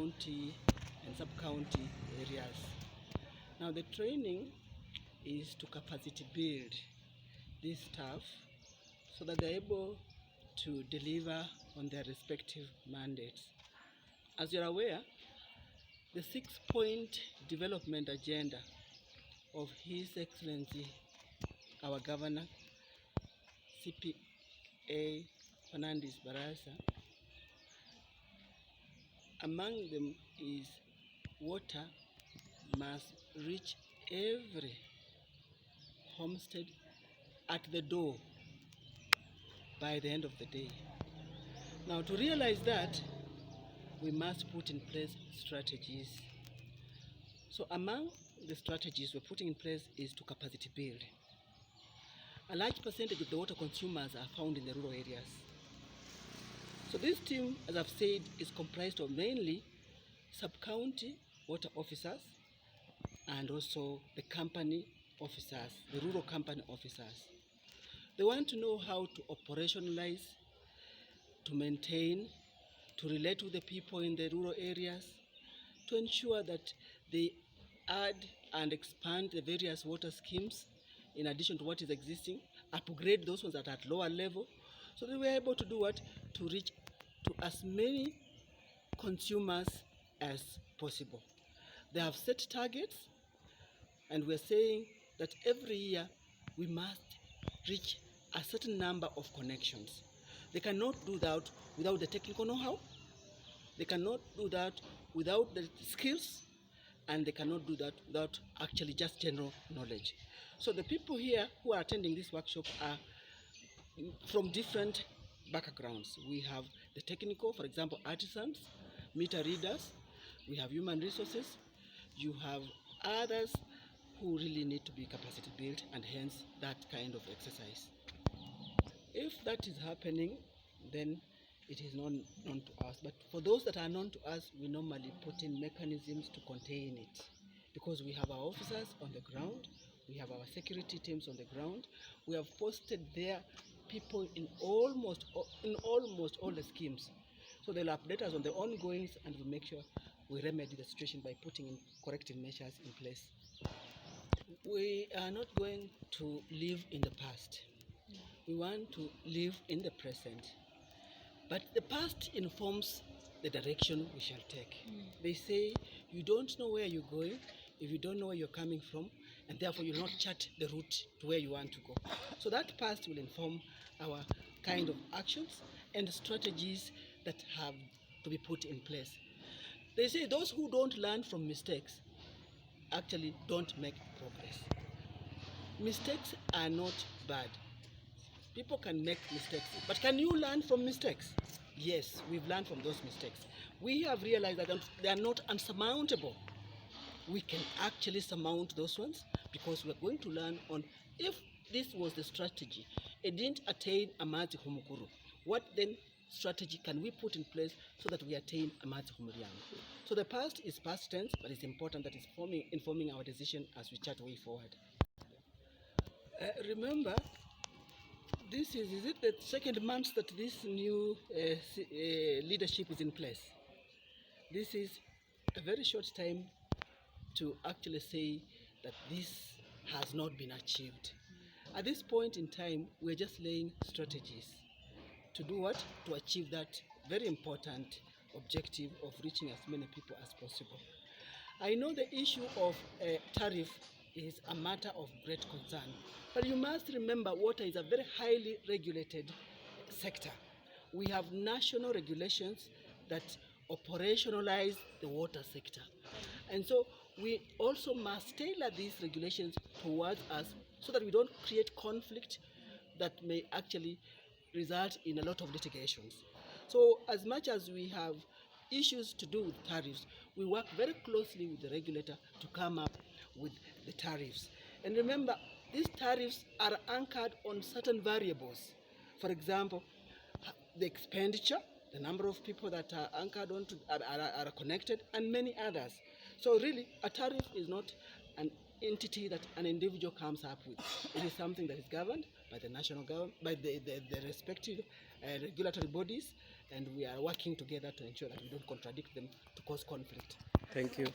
county and sub-county areas. Now the training is to capacity build this staff so that they're able to deliver on their respective mandates. As you're aware, the 6-point development agenda of His Excellency, our Governor, CPA Fernandez Barasa, among them is water must reach every homestead at the door by the end of the day. Now, to realize that, we must put in place strategies. So among the strategies we're putting in place is to capacity build. A large percentage of the water consumers are found in the rural areas. So this team, as I've said, is comprised of mainly sub-county water officers and also the company officers, the rural company officers. They want to know how to operationalize, to maintain, to relate with the people in the rural areas, to ensure that they add and expand the various water schemes in addition to what is existing, upgrade those ones that are at lower level, so that we're able to do what? To reach to as many consumers as possible. They have set targets, and we're saying that every year we must reach a certain number of connections. They cannot do that without the technical know-how, they cannot do that without the skills, and they cannot do that without actually just general knowledge. So the people here who are attending this workshop are from different backgrounds. We have the technical, for example, artisans, meter readers, we have human resources, you have others who really need to be capacity built, and hence that kind of exercise. If that is happening, then it is not known to us. But for those that are known to us, we normally put in mechanisms to contain it, because we have our officers on the ground, we have our security teams on the ground, we have posted there people in almost all the schemes. So they'll update us on the ongoings, and we'll make sure we remedy the situation by putting in corrective measures in place. We are not going to live in the past. We want to live in the present. But the past informs the direction we shall take. They say you don't know where you're going if you don't know where you're coming from, and therefore you'll not chart the route to where you want to go. So that past will inform our kind of actions and strategies that have to be put in place. They say those who don't learn from mistakes actually don't make progress. Mistakes are not bad. People can make mistakes, but can you learn from mistakes? Yes, we've learned from those mistakes. We have realized that they are not unsurmountable. We can actually surmount those ones, because we're going to learn on if this was the strategy, it didn't attain Amazi Humukuru. What then strategy can we put in place so that we attain Amazi Humuriam? So the past is past tense, but it's important that it's informing our decision as we chart way forward. Remember, this is it the second month that this new leadership is in place? This is a very short time to actually say that this has not been achieved. At this point in time, we're just laying strategies to do what? To achieve that very important objective of reaching as many people as possible. I know the issue of tariff is a matter of great concern, but you must remember water is a very highly regulated sector. We have national regulations that operationalize the water sector, and so we also must tailor these regulations towards us so that we don't create conflict that may actually result in a lot of litigations. So as much as we have issues to do with tariffs, we work very closely with the regulator to come up with the tariffs. And remember, these tariffs are anchored on certain variables. For example, the expenditure, the number of people that are anchored onto are connected, and many others. So really, a tariff is not an entity that an individual comes up with. It is something that is governed by the national government, by the respective regulatory bodies, and we are working together to ensure that we don't contradict them to cause conflict. Thank you.